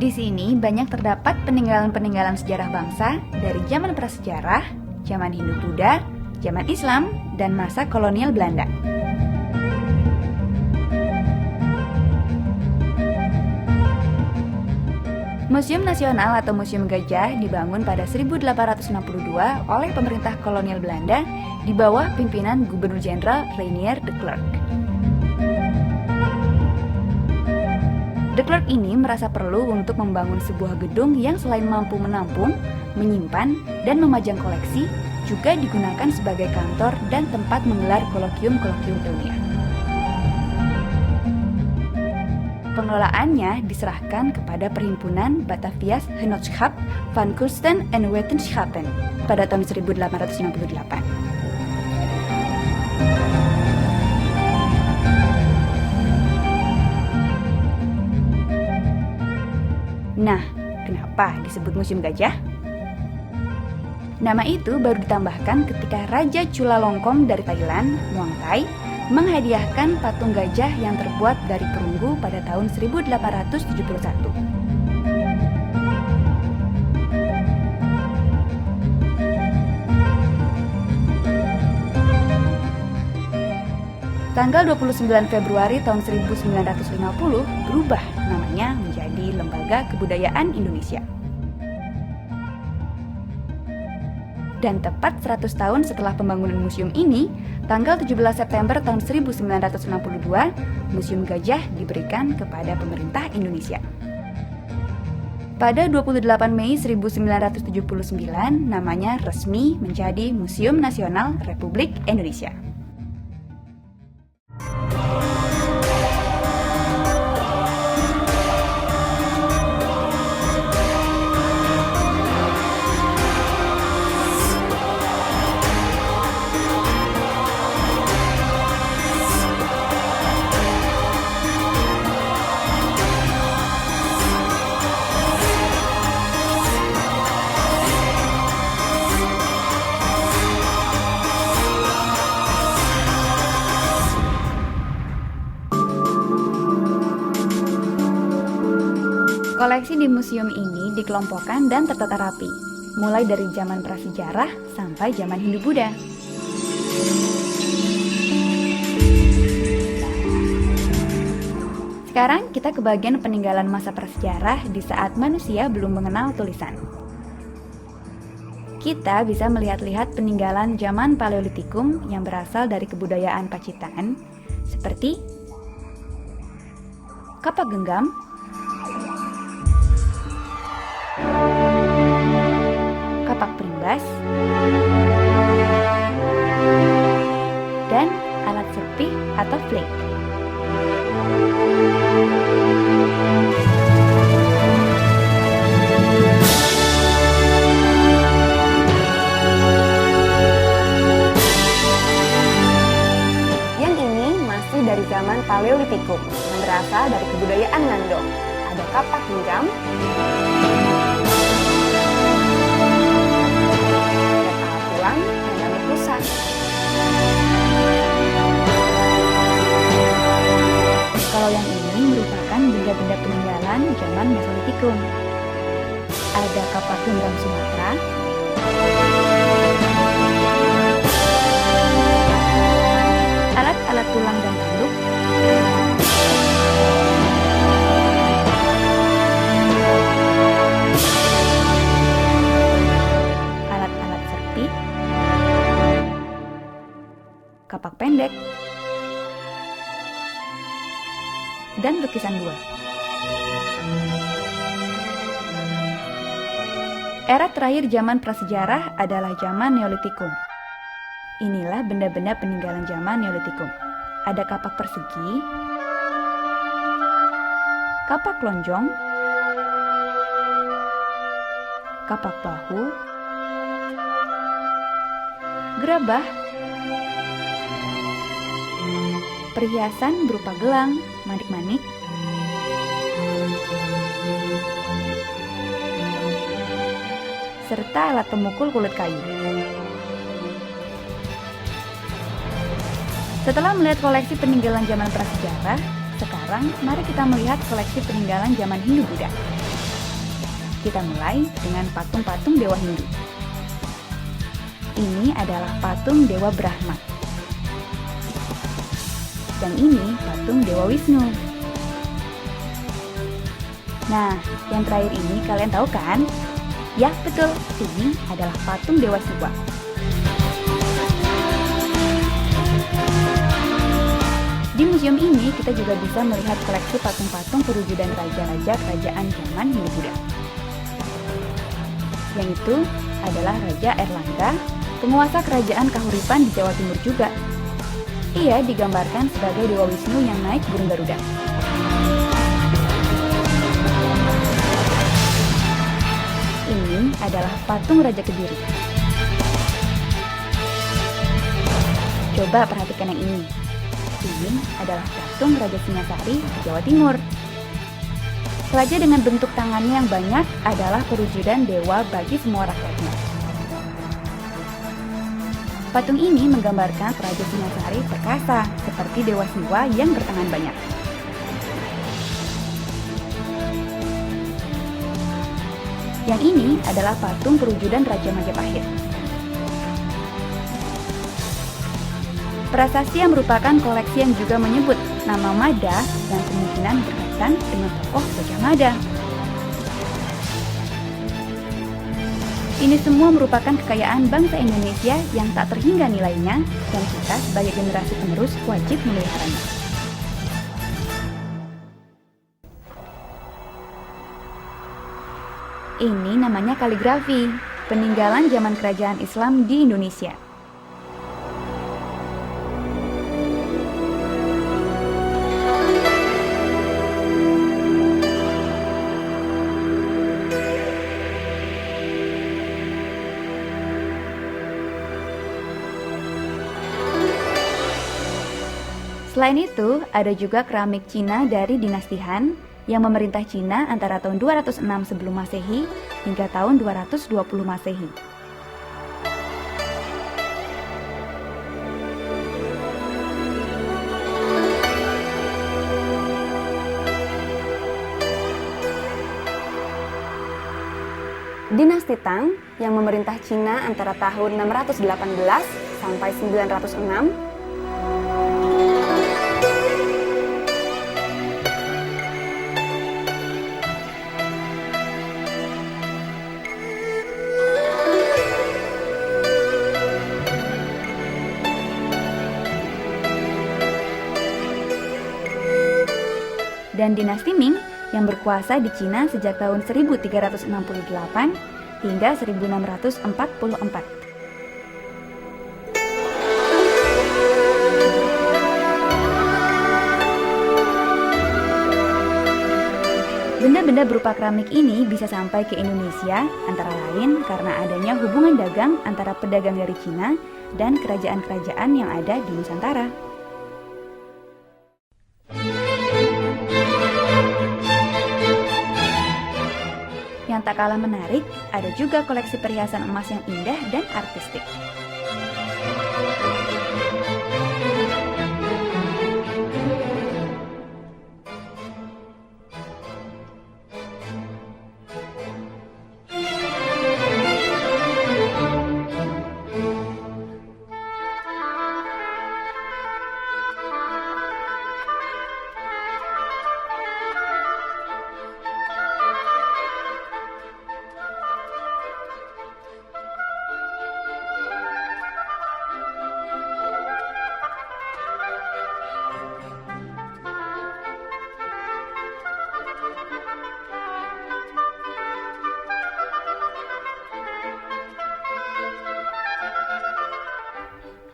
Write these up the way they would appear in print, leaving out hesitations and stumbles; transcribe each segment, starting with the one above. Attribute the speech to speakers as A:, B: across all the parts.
A: Di sini banyak terdapat peninggalan-peninggalan sejarah bangsa dari zaman prasejarah, zaman Hindu-Buddha, zaman Islam, dan masa kolonial Belanda. Museum Nasional atau Museum Gajah dibangun pada 1862 oleh pemerintah kolonial Belanda di bawah pimpinan Gubernur Jenderal Reinier de Klerk. De Klerk ini merasa perlu untuk membangun sebuah gedung yang selain mampu menampung, menyimpan, dan memajang koleksi, juga digunakan sebagai kantor dan tempat menggelar kolokium-kolokium ilmiah. Pengelolaannya diserahkan kepada Perhimpunan Batavia's Genootschap van Kunsten en Wetenschappen pada tahun 1868. Nah, kenapa disebut Museum Gajah? Nama itu baru ditambahkan ketika Raja Chulalongkorn dari Thailand, Muang Thai, menghadiahkan patung gajah yang terbuat dari perunggu pada tahun 1871. Tanggal 29 Februari tahun 1950 berubah namanya menjadi Lembaga Kebudayaan Indonesia. Dan tepat 100 tahun setelah pembangunan museum ini, tanggal 17 September tahun 1962, Museum Gajah diberikan kepada pemerintah Indonesia. Pada 28 Mei 1979, namanya resmi menjadi Museum Nasional Republik Indonesia. Koleksi di museum ini dikelompokkan dan tertata rapi, mulai dari zaman prasejarah sampai zaman Hindu-Buddha. Sekarang kita ke bagian peninggalan masa prasejarah di saat manusia belum mengenal tulisan. Kita bisa melihat-lihat peninggalan zaman Paleolitikum yang berasal dari kebudayaan Pacitan, seperti kapak genggam, kapak perimbas, dan alat serpih atau flake. Yang ini masih dari zaman Paleolitikum yang berasal dari kebudayaan Nandong. Ada kapak genggam, kalau yang ini merupakan benda-benda peninggalan zaman Mesolitikum. Ada kapak genggam Sumatera, alat-alat tulang dan tanduk, alat-alat serpih, kapak pendek, dan lukisan buah. Era terakhir zaman prasejarah adalah zaman Neolitikum. Inilah benda-benda peninggalan zaman Neolitikum. Ada kapak persegi, kapak lonjong, kapak bahu, gerabah, perhiasan berupa gelang, manik-manik, serta alat pemukul kulit kayu. Setelah melihat koleksi peninggalan zaman prasejarah, sekarang mari kita melihat koleksi peninggalan zaman Hindu-Buddha. Kita mulai dengan patung-patung dewa Hindu. Ini adalah patung Dewa Brahma. Dan ini patung Dewa Wisnu. Nah, yang terakhir ini kalian tahu kan? Ya, betul. Ini adalah patung Dewa Siwa. Di museum ini kita juga bisa melihat koleksi patung-patung perwujudan raja-raja kerajaan zaman Hindu-Buddha. Yang itu adalah Raja Erlangga, penguasa kerajaan Kahuripan di Jawa Timur juga. Ia digambarkan sebagai Dewa Wisnu yang naik burung Garuda. Ini adalah patung Raja Kediri. Coba perhatikan yang ini. Ini adalah patung Raja Singasari di Jawa Timur. Raja dengan bentuk tangannya yang banyak adalah perwujudan dewa bagi semua rakyatnya. Patung ini menggambarkan Raja Singasari perkasa seperti Dewa Siwa yang bertangan banyak. Yang ini adalah patung perwujudan Raja Majapahit. Prasasti yang merupakan koleksi yang juga menyebut nama Mada yang kemungkinan berkaitan dengan tokoh Gajah Mada. Ini semua merupakan kekayaan bangsa Indonesia yang tak terhingga nilainya dan kita sebagai generasi penerus wajib memeliharanya. Ini namanya kaligrafi, peninggalan zaman kerajaan Islam di Indonesia. Selain itu, ada juga keramik Cina dari dinasti Han yang memerintah Cina antara tahun 206 sebelum Masehi hingga tahun 220 Masehi. Dinasti Tang yang memerintah Cina antara tahun 618 sampai 906. Dan dinasti Ming yang berkuasa di Cina sejak tahun 1368 hingga 1644. Benda-benda berupa keramik ini bisa sampai ke Indonesia antara lain karena adanya hubungan dagang antara pedagang dari Cina dan kerajaan-kerajaan yang ada di Nusantara. Yang tak kalah menarik, ada juga koleksi perhiasan emas yang indah dan artistik.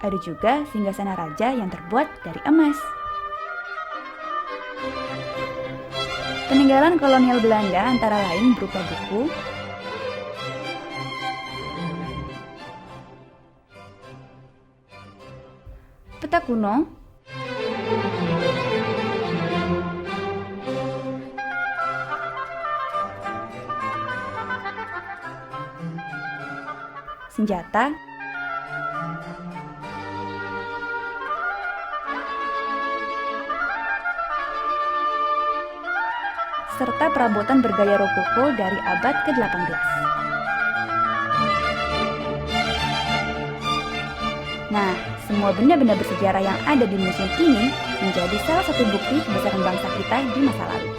A: Ada juga singgasana raja yang terbuat dari emas. Peninggalan kolonial Belanda antara lain berupa buku, peta kuno, senjata, serta perabotan bergaya rokoko dari abad ke-18. Nah, semua benda-benda bersejarah yang ada di museum ini menjadi salah satu bukti kebesaran bangsa kita di masa lalu.